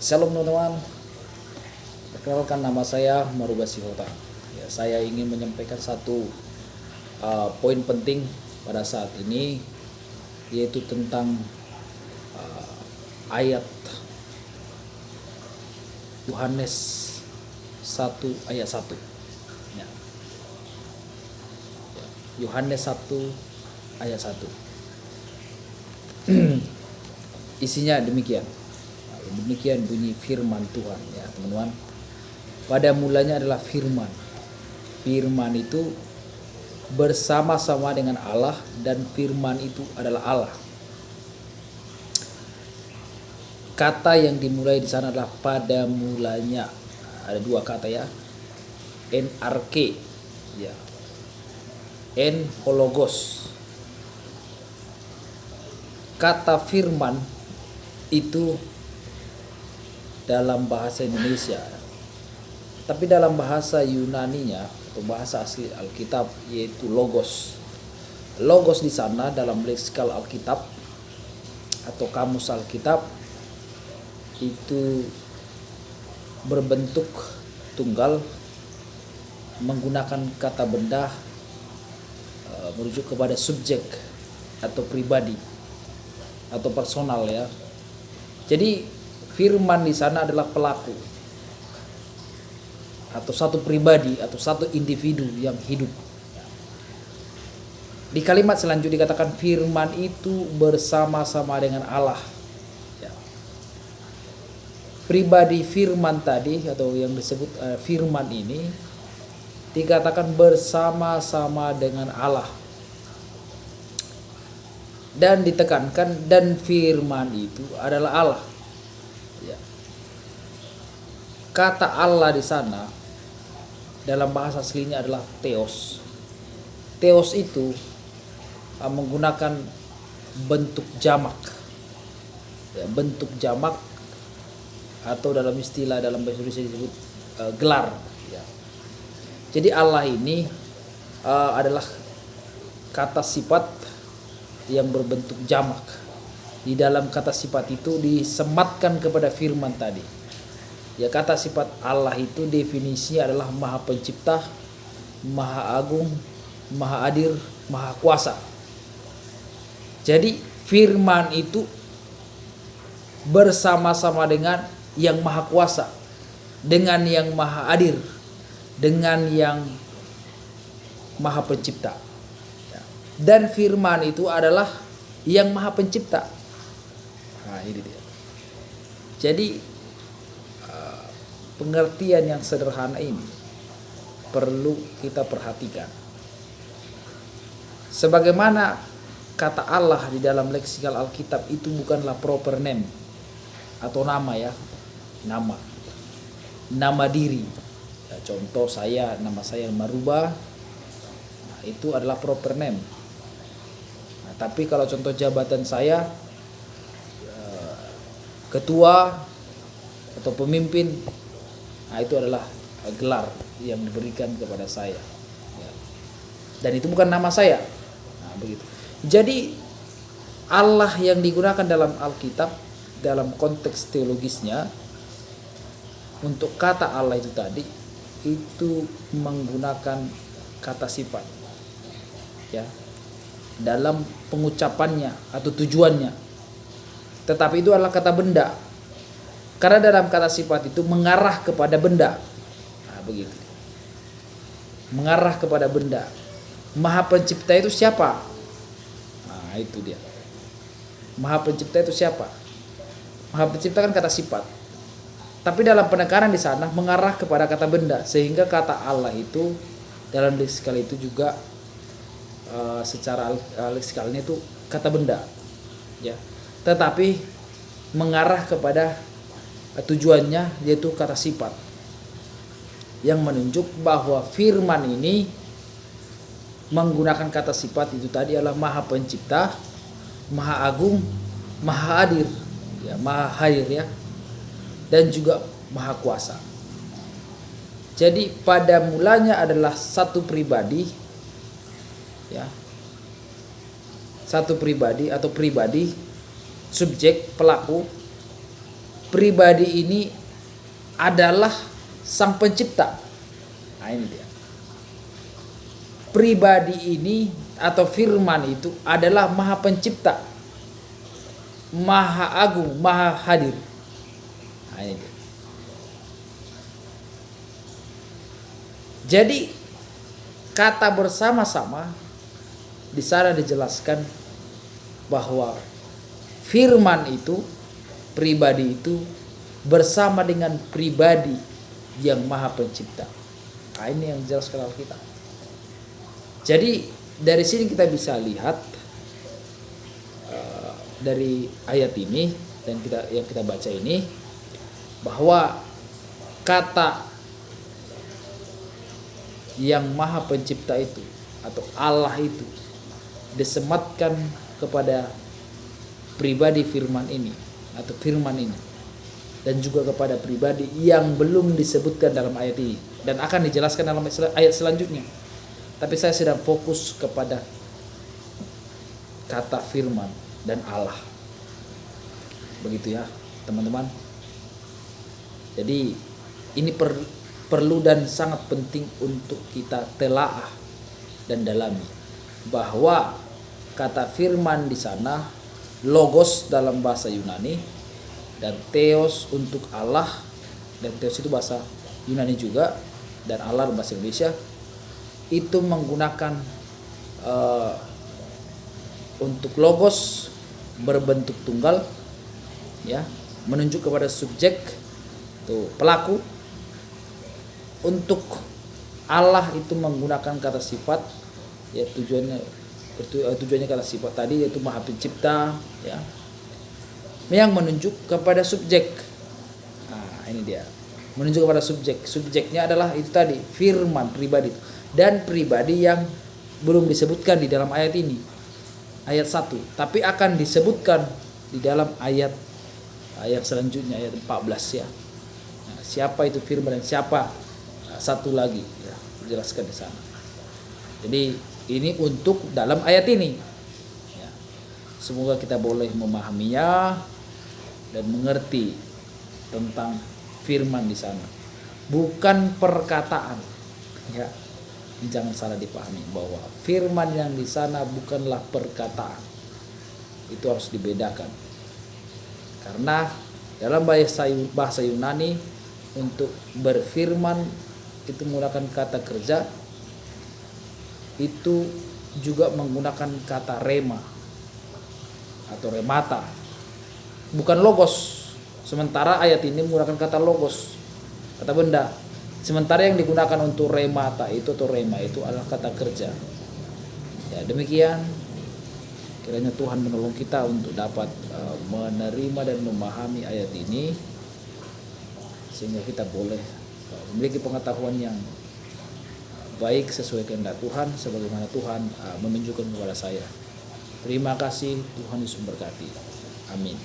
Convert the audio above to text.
Shalom teman-teman, perkenalkan nama saya Maruba Sihota. Ya, saya ingin menyampaikan satu poin penting pada saat ini, yaitu tentang ayat Yohanes 1 ayat 1. Ya. Yohanes 1 ayat 1. Isinya demikian. Demikian bunyi firman Tuhan, ya teman-teman. Pada mulanya adalah firman. Firman itu bersama-sama dengan Allah, dan firman itu adalah Allah. Kata yang dimulai di sana adalah pada mulanya. Ada dua kata, ya. NRK, ya. En hologos. Kata firman itu dalam bahasa Indonesia, tapi dalam bahasa Yunaninya atau bahasa asli Alkitab yaitu logos. Logos di sana dalam leksikal Alkitab atau kamus Alkitab itu berbentuk tunggal, menggunakan kata benda merujuk kepada subjek atau pribadi atau personal, ya. Jadi firman di sana adalah pelaku atau satu pribadi atau satu individu yang hidup. Di kalimat selanjutnya dikatakan firman itu bersama-sama dengan Allah. Ya. Pribadi firman tadi atau yang disebut firman ini dikatakan bersama-sama dengan Allah. Dan ditekankan dan firman itu adalah Allah. Ya. Kata Allah di sana dalam bahasa aslinya adalah theos. Theos itu menggunakan bentuk jamak, ya, bentuk jamak atau dalam istilah dalam bahasa Indonesia disebut gelar. Ya. Jadi Allah ini adalah kata sifat yang berbentuk jamak. Di dalam kata sifat itu disematkan kepada firman tadi. Ya, kata sifat Allah itu definisinya adalah Maha Pencipta, Maha Agung, Maha Adil, Maha Kuasa. Jadi firman itu bersama-sama dengan yang Maha Kuasa, dengan yang Maha Adil, dengan yang Maha Pencipta. Dan firman itu adalah yang Maha Pencipta. Nah, ini dia. Jadi pengertian yang sederhana ini perlu kita perhatikan. Sebagaimana kata Allah di dalam leksikal Alkitab itu bukanlah proper name atau nama, ya, nama diri. Ya, contoh nama saya Maruba, nah, itu adalah proper name. Nah, tapi kalau contoh jabatan saya ketua atau pemimpin, nah itu adalah gelar yang diberikan kepada saya, ya. Dan itu bukan nama saya. Nah, begitu. Jadi Allah yang digunakan dalam Alkitab dalam konteks teologisnya untuk kata Allah itu tadi itu menggunakan kata sifat, ya, dalam pengucapannya atau tujuannya. Tetapi itu adalah kata benda. Karena dalam kata sifat itu mengarah kepada benda. Nah, begitu. Mengarah kepada benda. Maha Pencipta itu siapa? Nah, itu dia. Maha Pencipta itu siapa? Maha Pencipta kan kata sifat. Tapi dalam penekanan di sana mengarah kepada kata benda, sehingga kata Allah itu dalam leksikal itu juga secara leksikalnya itu kata benda, ya. Tetapi mengarah kepada tujuannya yaitu kata sifat, yang menunjuk bahwa firman ini menggunakan kata sifat itu tadi adalah Maha Pencipta, Maha Agung, Maha Adil, ya, Maha Hadir, ya, dan juga Maha Kuasa. Jadi pada mulanya adalah satu pribadi, ya, satu pribadi atau pribadi subjek pelaku pribadi ini adalah sang pencipta. Nah, ini dia. Pribadi ini atau firman itu adalah maha pencipta, maha agung, maha hadir. Nah, ini dia. Jadi kata bersama-sama di sana dijelaskan bahwa firman itu, pribadi itu bersama dengan pribadi yang maha pencipta. Nah, ini yang dijelaskan Alkitab. Jadi dari sini kita bisa lihat dari ayat ini dan yang kita baca ini bahwa kata yang maha pencipta itu atau Allah itu disematkan kepada pribadi firman ini atau firman ini, dan juga kepada pribadi yang belum disebutkan dalam ayat ini dan akan dijelaskan dalam ayat selanjutnya. Tapi saya sedang fokus kepada kata firman dan Allah. Begitu ya, teman-teman. Jadi ini perlu dan sangat penting untuk kita telaah dan dalami bahwa kata firman di sana logos dalam bahasa Yunani dan theos untuk Allah, dan theos itu bahasa Yunani juga, dan Allah dalam bahasa Indonesia itu menggunakan untuk logos berbentuk tunggal ya, menunjuk kepada subjek tuh pelaku. Untuk Allah itu menggunakan kata sifat ya, tujuannya kata sifat tadi yaitu maha pencipta ya, yang menunjuk kepada subjek. Nah, ini dia, menunjuk kepada subjek. Subjeknya adalah itu tadi, firman, pribadi, dan pribadi yang belum disebutkan di dalam ayat ini, ayat 1, tapi akan disebutkan di dalam ayat selanjutnya, ayat 14 ya. Nah, siapa itu firman dan siapa satu lagi ya, dijelaskan di sana. Jadi ini untuk dalam ayat ini ya. Semoga kita boleh memahaminya dan mengerti tentang firman di sana, bukan perkataan ya. Jangan salah dipahami bahwa firman yang di sana bukanlah perkataan. Itu harus dibedakan. Karena dalam bahasa Yunani untuk berfirman itu menggunakan kata kerja, itu juga menggunakan kata rema atau remata, bukan logos. Sementara ayat ini menggunakan kata logos, kata benda. Sementara yang digunakan untuk remata itu atau rema itu adalah kata kerja. Ya, demikian kiranya Tuhan menolong kita untuk dapat menerima dan memahami ayat ini, sehingga kita boleh memiliki pengetahuan yang baik sesuai kehendak Tuhan, sebagaimana Tuhan menunjukkan kepada saya. Terima kasih, Tuhan Yesus memberkati. Amin.